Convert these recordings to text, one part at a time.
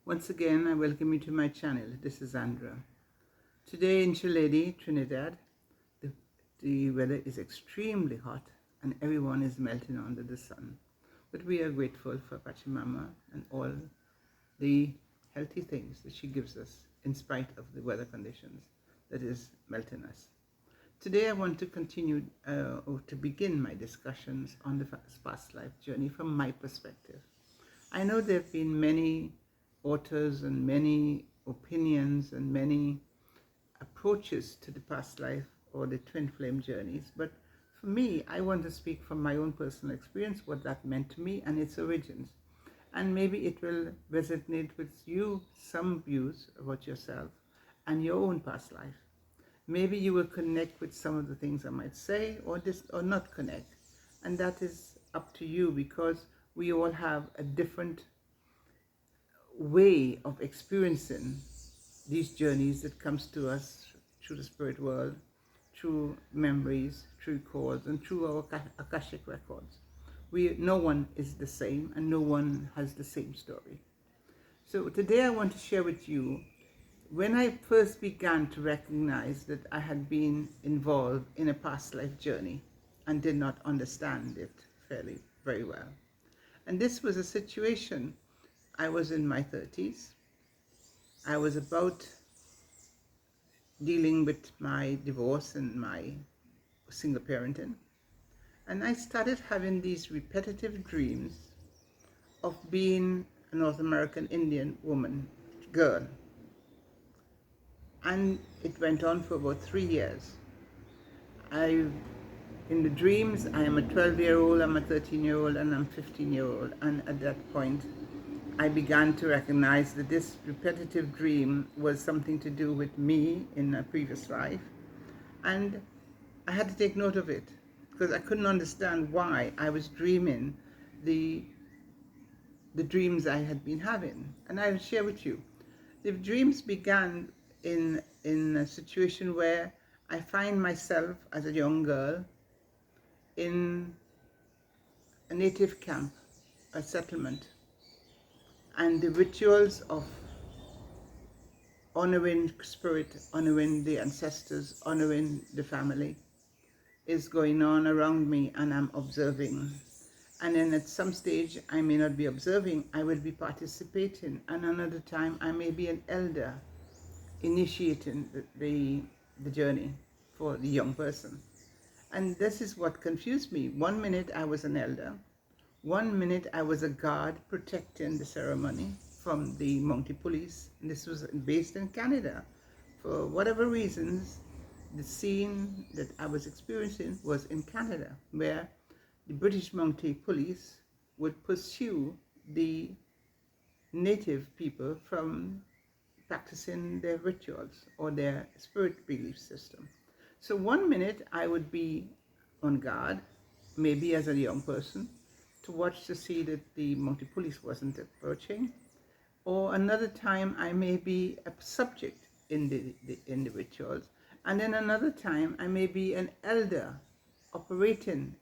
Once again, I welcome you to my channel. This is Zandra. Today in Chile, Trinidad, the weather is extremely hot and everyone is melting under the sun. But we are grateful for Pachamama and all the healthy things that she gives us in spite of the weather conditions that is melting us. Today I want to continue or to begin my discussions on the past life journey from my perspective. I know there have been many authors and many opinions and many approaches to the past life or the twin flame journeys, but for me, I want to speak from my own personal experience, what that meant to me and its origins. And maybe it will resonate with you, some views about yourself and your own past life. Maybe you will connect with some of the things I might say or not connect. And that is up to you because we all have a different way of experiencing these journeys that comes to us through the spirit world, through memories, through calls, and through our Akashic records. No one is the same and no one has the same story. So today I want to share with you when I first began to recognize that I had been involved in a past life journey and did not understand it very well. And this was a situation. I was in my 30s. I was about dealing with my divorce and my single parenting. And I started having these repetitive dreams of being a North American Indian girl. And it went on for about 3 years. In the dreams, I am a 12-year-old, I'm a 13-year-old, and I'm a 15-year-old. And at that point, I began to recognize that this repetitive dream was something to do with me in a previous life. And I had to take note of it because I couldn't understand why I was dreaming the dreams I had been having. And I'll share with you. The dreams began in a situation where I find myself as a young girl in a native camp, a settlement. And the rituals of honoring spirit, honoring the ancestors, honoring the family is going on around me and I'm observing. And then at some stage, I may not be observing, I will be participating. And another time, I may be an elder initiating the journey for the young person. And this is what confused me. 1 minute I was an elder. 1 minute I was a guard protecting the ceremony from the Monkey Police. And this was based in Canada. For whatever reasons, the scene that I was experiencing was in Canada, where the British Monkey Police would pursue the native people from practicing their rituals or their spirit belief system. So 1 minute I would be on guard, maybe as a young person, to watch to see that the Monkey Police wasn't approaching. Or another time I may be a subject in the rituals. And then another time I may be an elder operating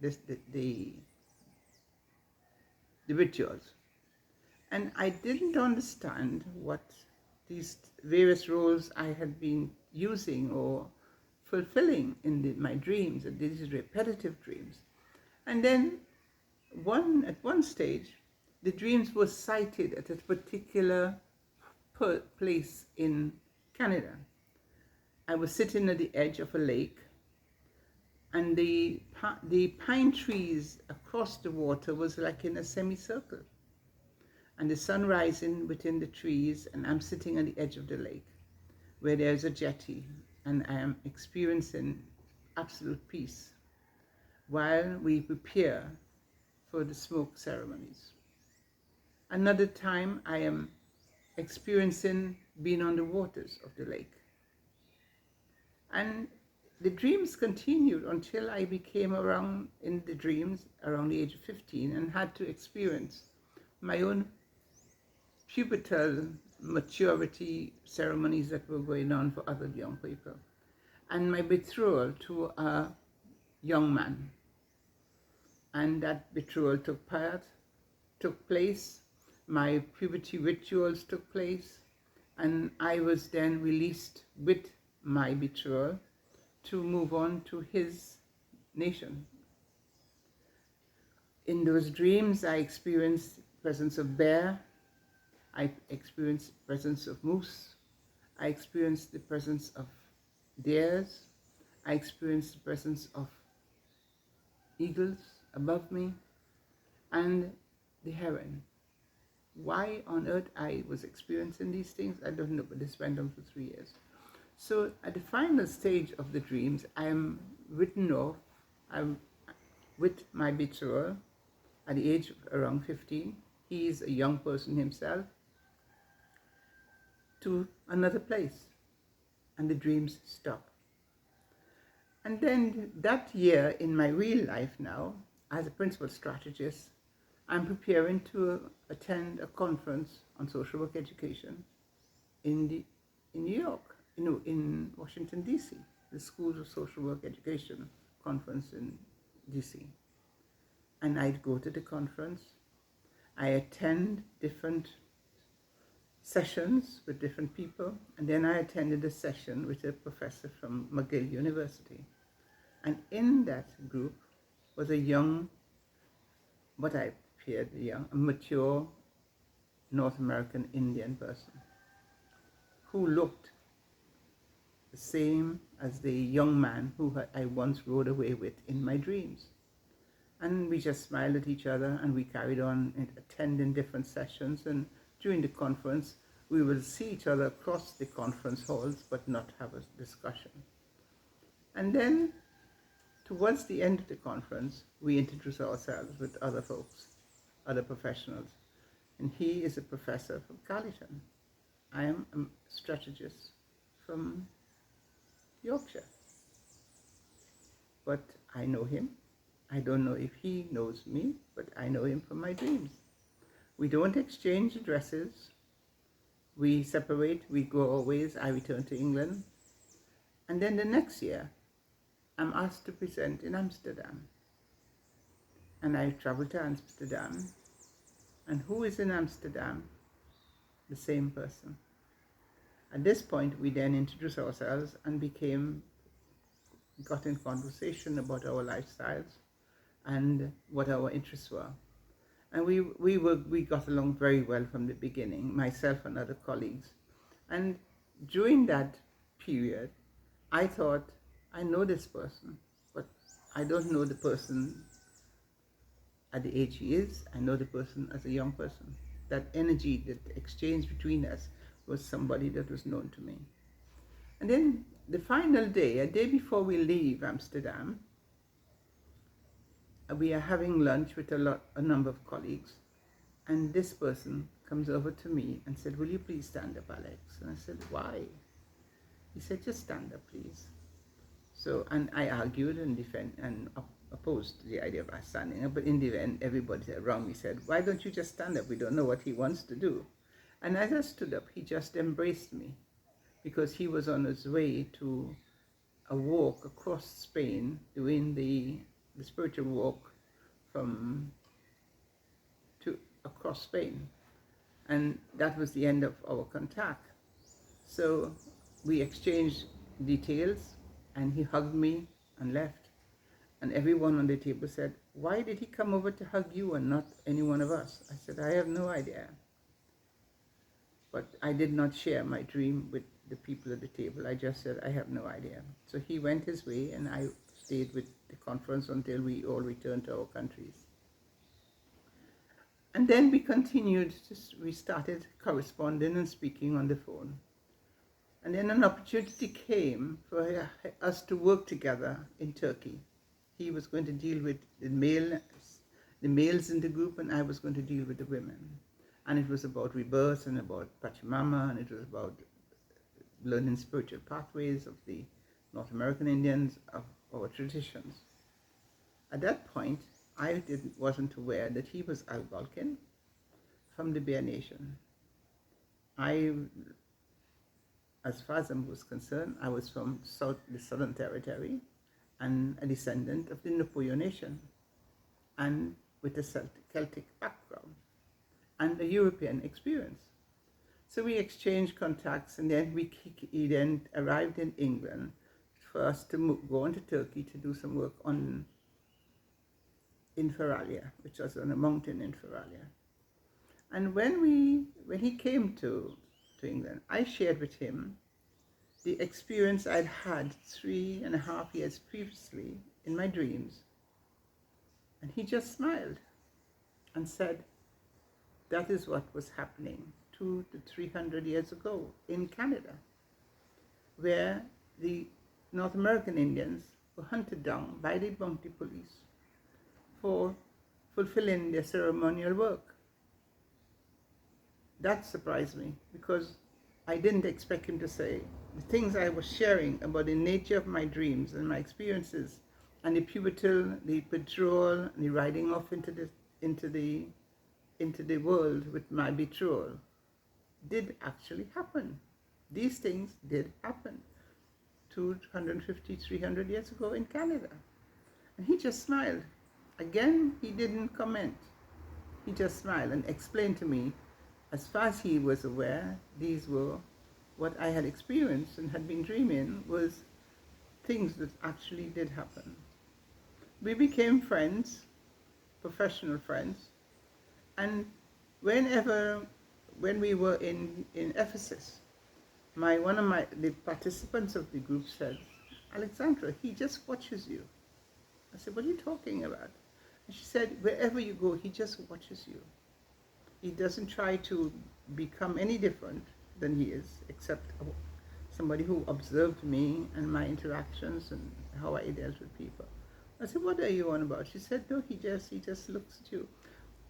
the rituals. And I didn't understand what these various roles I had been using or fulfilling in my dreams, and these repetitive dreams. And then at one stage, the dreams were sighted at a particular place in Canada. I was sitting at the edge of a lake, and the pine trees across the water was like in a semicircle. And the sun rising within the trees, and I'm sitting on the edge of the lake where there's a jetty, and I am experiencing absolute peace while we prepare for the smoke ceremonies. Another time I am experiencing being on the waters of the lake. And the dreams continued until I became around in the dreams around the age of 15 and had to experience my own pubertal maturity ceremonies that were going on for other young people. And my betrothal to a young man. And that betrothal took place my puberty rituals took place, and I was then released with my betrothed to move on to his nation. In those dreams, I experienced presence of bear, I experienced presence of moose, I experienced the presence of deers, I experienced the presence of eagles above me, and the heron. Why on earth I was experiencing these things, I don't know, but this went on for 3 years. So at the final stage of the dreams, I am written off. I'm with my betrothed at the age of around 15. He is a young person himself, to another place, and the dreams stop. And then that year in my real life now, as a principal strategist, I'm preparing to attend a conference on social work education in New York, in Washington, D.C., the Schools of Social Work Education conference in D.C. And I'd go to the conference. I attend different sessions with different people, and then I attended a session with a professor from McGill University. And in that group was a young, what I appeared young, a mature North American Indian person who looked the same as the young man who I once rode away with in my dreams. And we just smiled at each other, and we carried on attending different sessions, and during the conference we will see each other across the conference halls but not have a discussion. And then towards the end of the conference we introduce ourselves with other folks, other professionals, and he is a professor from Carleton. I am a strategist from Yorkshire, but I know him. I don't know if he knows me, but I know him from my dreams. We don't exchange addresses. We separate, we go our ways. I return to England. And then the next year, I'm asked to present in Amsterdam. And I travel to Amsterdam. And who is in Amsterdam? The same person. At this point, we then introduced ourselves and got in conversation about our lifestyles and what our interests were. And we got along very well from the beginning, myself and other colleagues. And during that period, I thought, I know this person, but I don't know the person at the age he is. I know the person as a young person. That energy, that exchange between us was somebody that was known to me. And then the final day, a day before we leave Amsterdam, we are having lunch with a number of colleagues, and this person comes over to me and said, "Will you please stand up, Alex?" And I said, "Why?" He said, "Just stand up, please." So, and I argued and opposed the idea of us standing up, but in the end, everybody around me said, "Why don't you just stand up? We don't know what he wants to do." And as I stood up, he just embraced me, because he was on his way to a walk across Spain, doing the spiritual walk across Spain, and that was the end of our contact. So we exchanged details, and he hugged me and left. And everyone on the table said, "Why did he come over to hug you and not any one of us?" I said, "I have no idea." But I did not share my dream with the people at the table. I just said, "I have no idea." So he went his way, and I stayed with the conference until we all returned to our countries. And then we started corresponding and speaking on the phone. And then an opportunity came for us to work together in Turkey. He was going to deal with the males in the group, and I was going to deal with the women. And it was about rebirth and about Pachamama, and it was about learning spiritual pathways of the North American Indians, of our traditions. At that point, I wasn't aware that he was Algonquin from the Bear Nation. As far as I was concerned, I was from the Southern Territory and a descendant of the Nupuyo Nation, and with a Celtic background. and the European experience. So we exchanged contacts, and then he then arrived in England for us to go on to Turkey to do some work in Feralia, which was on a mountain in Feralia. And when he came to England, I shared with him the experience I'd had 3.5 years previously in my dreams. And he just smiled and said, that is what was happening 200 to 300 years ago in Canada, where the North American Indians were hunted down by the bounty police for fulfilling their ceremonial work. That surprised me, because I didn't expect him to say the things I was sharing about the nature of my dreams and my experiences, and the pubertal, the withdrawal, the riding off into the world with my betrothed did actually happen. These things did happen 250, 300 years ago in Canada. And he just smiled. Again, he didn't comment. He just smiled and explained to me, as far as he was aware, these were what I had experienced and had been dreaming, was things that actually did happen. We became friends, professional friends, and when we were in Ephesus, the participants of the group said, Alexandra, he just watches you. I said, what are you talking about? And she said, wherever you go, he just watches you. He doesn't try to become any different than he is, except somebody who observed me and my interactions and how I dealt with people. I said, what are you on about? She said, no, he just looks at you.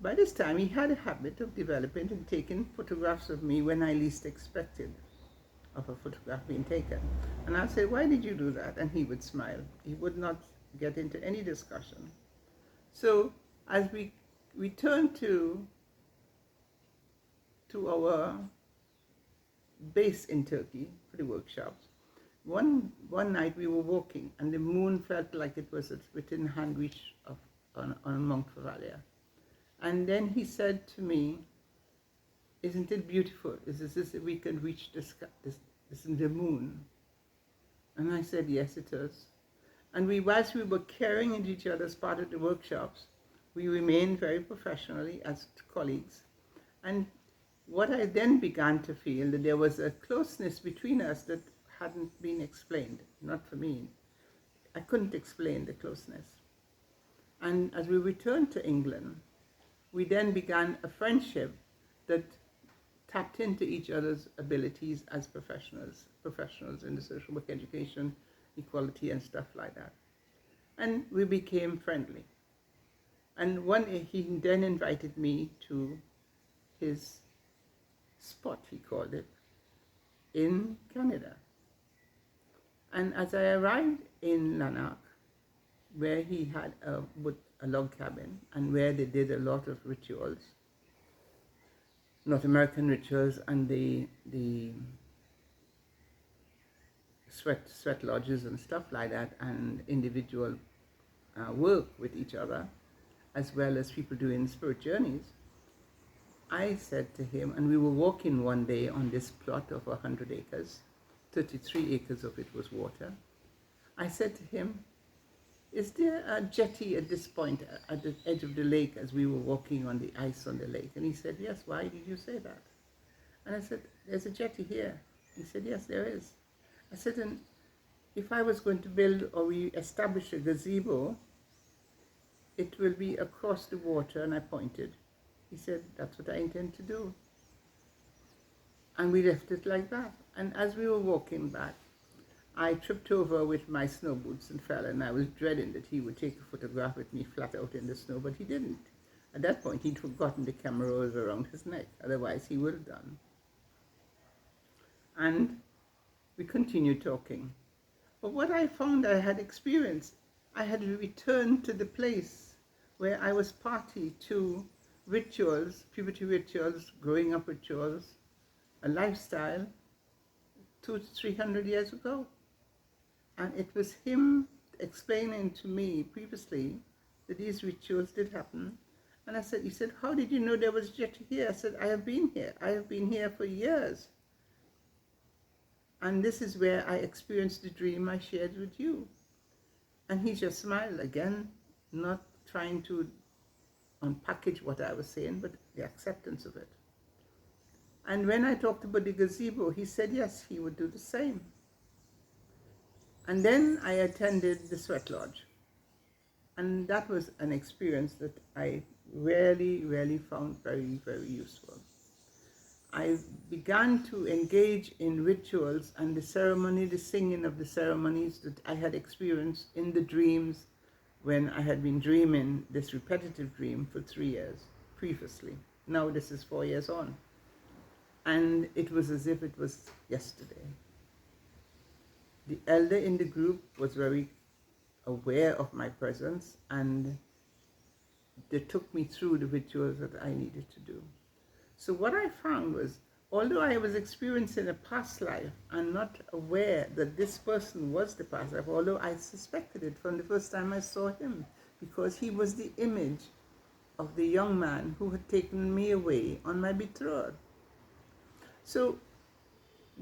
By this time, he had a habit of developing and taking photographs of me when I least expected of a photograph being taken. And I'd say, why did you do that? And he would smile. He would not get into any discussion. So as we returned to our base in Turkey for the workshops, one night we were walking, and the moon felt like it was within hand reach on Mount Feralia. And then he said to me, isn't it beautiful? Is this we can reach this the moon? And I said, yes, it is. And whilst we were carrying into each other as part of the workshops, we remained very professionally as colleagues. And what I then began to feel, that there was a closeness between us that hadn't been explained, not for me. I couldn't explain the closeness. And as we returned to England, we then began a friendship that tapped into each other's abilities as professionals in the social work, education, equality, and stuff like that. And we became friendly. And one day he then invited me to his spot, he called it, in Canada. And as I arrived in Lanark, where he had a log cabin and where they did a lot of rituals, North American rituals, and the sweat lodges and stuff like that, and individual work with each other, as well as people doing spirit journeys, I said to him, and we were walking one day on this plot of 100 acres, 33 acres of it was water. I said to him, is there a jetty at this point at the edge of the lake as we were walking on the ice on the lake? And he said, yes, why did you say that? And I said, there's a jetty here. He said, yes, there is. I said, and if I was going to build or re-establish a gazebo, it will be across the water, and I pointed. He said, that's what I intend to do. And we left it like that. And as we were walking back, I tripped over with my snow boots and fell, and I was dreading that he would take a photograph with me flat out in the snow, but he didn't. At that point, he'd forgotten the camera was around his neck, otherwise he would have done. And we continued talking. But what I found I had experienced, I had returned to the place where I was party to rituals, puberty rituals, growing up rituals, a lifestyle 200 to 300 years ago. And it was him explaining to me previously that these rituals did happen, And I said, he said, how did you know there was jetty here? I said, I have been here. I have been here for years. And this is where I experienced the dream I shared with you. And he just smiled again, not trying to unpackage what I was saying, but the acceptance of it. And when I talked about the gazebo, he said yes, he would do the same. And then I attended the sweat lodge. And that was an experience that I really found very, very useful. I began to engage in rituals and the ceremony, the singing of the ceremonies that I had experienced in the dreams when I had been dreaming this repetitive dream for 3 years previously. Now this is 4 years on. And it was as if it was yesterday. The elder in the group was very aware of my presence, and they took me through the rituals that I needed to do. So what I found was, although I was experiencing a past life and not aware that this person was the past life, although I suspected it from the first time I saw him, because he was the image of the young man who had taken me away on my betrothal. So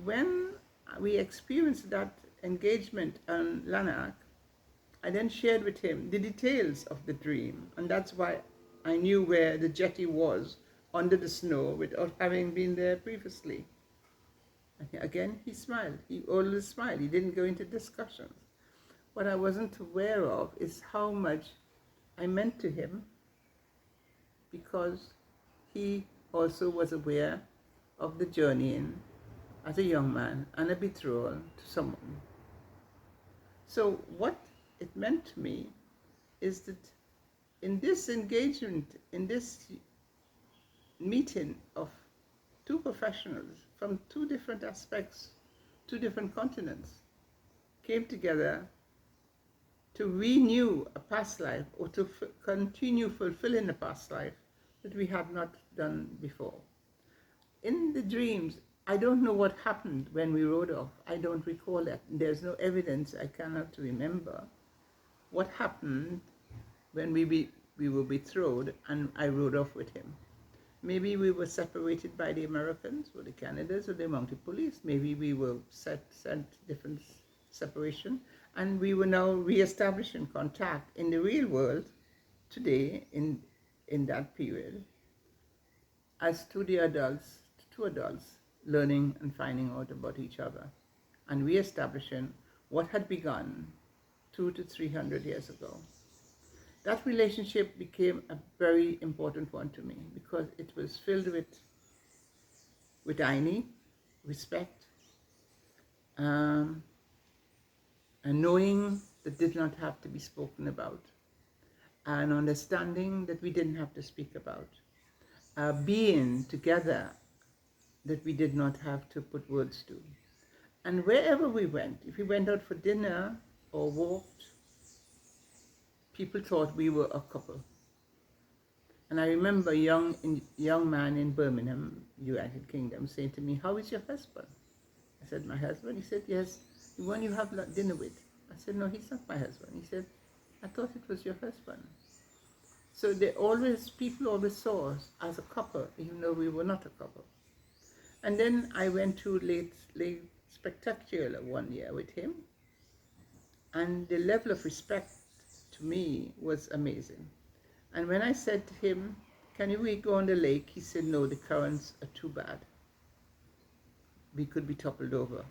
when we experienced that engagement on Lanark, I then shared with him the details of the dream, and that's why I knew where the jetty was under the snow without having been there previously. And again, he smiled. He always smiled. He didn't go into discussions. What I wasn't aware of is how much I meant to him, because he also was aware of the journeying as a young man and a betrothal to someone. So what it meant to me is that in this engagement, in this meeting of two professionals from two different aspects, two different continents, came together to renew a past life, or to continue fulfilling a past life that we had not done before. In the dreams, I don't know what happened when we rode off. I don't recall that. There's no evidence. I cannot remember what happened when we were betrothed and I rode off with him. Maybe we were separated by the Americans or the Canadians or the mounted police. Maybe we were sent different separation, and we were now re-establishing contact in the real world today in that period as two adults learning and finding out about each other and re-establishing what had begun 200 to 300 years ago. That relationship became a very important one to me because it was filled with irony, respect, and knowing that did not have to be spoken about, an understanding that we didn't have to speak about, being together that we did not have to put words to. And wherever we went, if we went out for dinner or walked, people thought we were a couple. And I remember a young man in Birmingham, United Kingdom, saying to me, "How is your husband?" I said, "My husband?" He said, "Yes, the one you have dinner with." I said, "No, he's not my husband." He said, "I thought it was your husband." So people always saw us as a couple, even though we were not a couple. And then I went to Lake Spectacular one year with him, and the level of respect to me was amazing. And when I said to him, "Can we go on the lake?" he said, "No, the currents are too bad. We could be toppled over."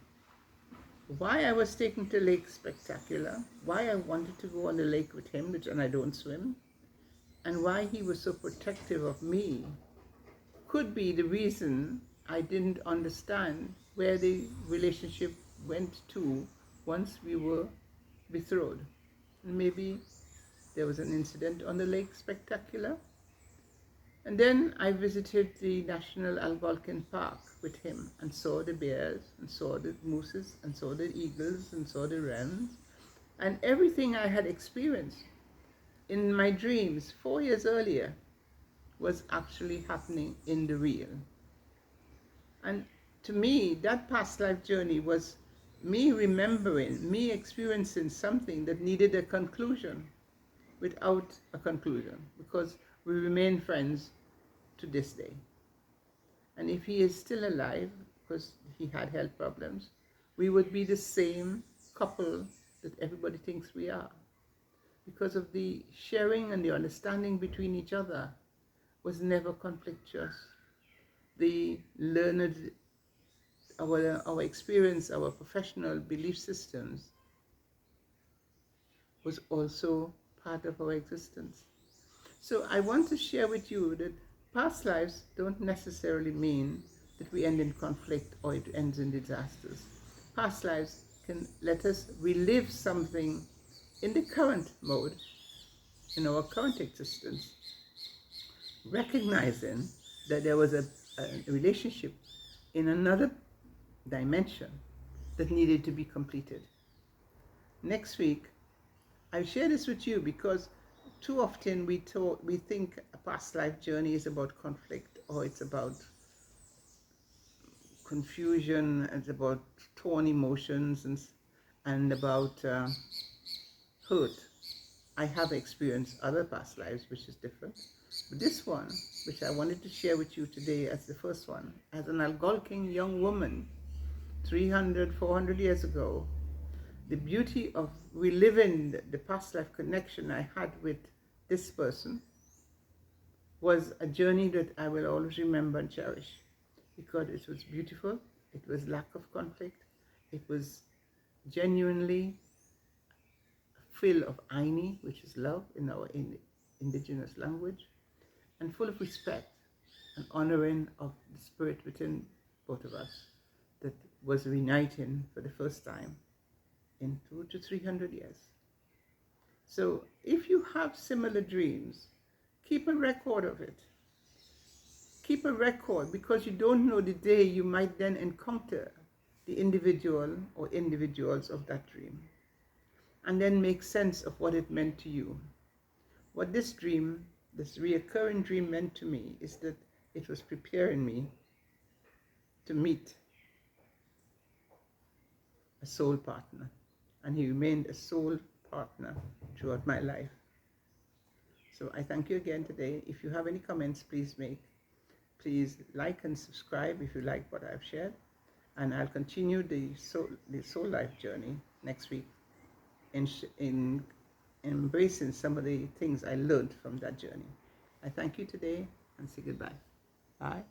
Why I was taken to Lake Spectacular, why I wanted to go on the lake with him, and I don't swim, and why he was so protective of me, could be the reason I didn't understand where the relationship went to once we were betrothed. And maybe there was an incident on the Lake Spectacular. And then I visited the National Algonquin Park with him and saw the bears and saw the mooses and saw the eagles and saw the wrens. And everything I had experienced in my dreams 4 years earlier was actually happening in the real. And to me, that past life journey was me remembering, me experiencing something that needed a conclusion without a conclusion. Because We remain friends to this day. And if he is still alive, because he had health problems, we would be the same couple that everybody thinks we are. Because of the sharing and the understanding between each other was never conflictuous. The learned, our experience, our professional belief systems was also part of our existence. So I want to share with you that past lives don't necessarily mean that we end in conflict or it ends in disasters. Past lives can let us relive something in the current mode, in our current existence, recognizing that there was a relationship in another dimension that needed to be completed. Next week, I share this with you because too often we think a past life journey is about conflict, or it's about confusion, it's about torn emotions, and about hurt. I have experienced other past lives which is different. But this one, which I wanted to share with you today as the first one, as an Algonquin young woman, 300, 400 years ago, the beauty of reliving the past life connection I had with this person was a journey that I will always remember and cherish, because it was beautiful, it was lack of conflict, it was genuinely full of aini, which is love in our indigenous language, and full of respect and honoring of the spirit within both of us that was reuniting for the first time in 200 to 300 years. So if you have similar dreams, keep a record of it. Keep a record, because you don't know the day you might then encounter the individual or individuals of that dream, and then make sense of what it meant to you. What this dream, this reoccurring dream, meant to me is that it was preparing me to meet a soul partner, and he remained a soul partner throughout my life. So I thank you again today. If you have any comments, please like and subscribe if you like what I've shared, and I'll continue the soul life journey next week in embracing some of the things I learned from that journey. I thank you today and say goodbye. Bye.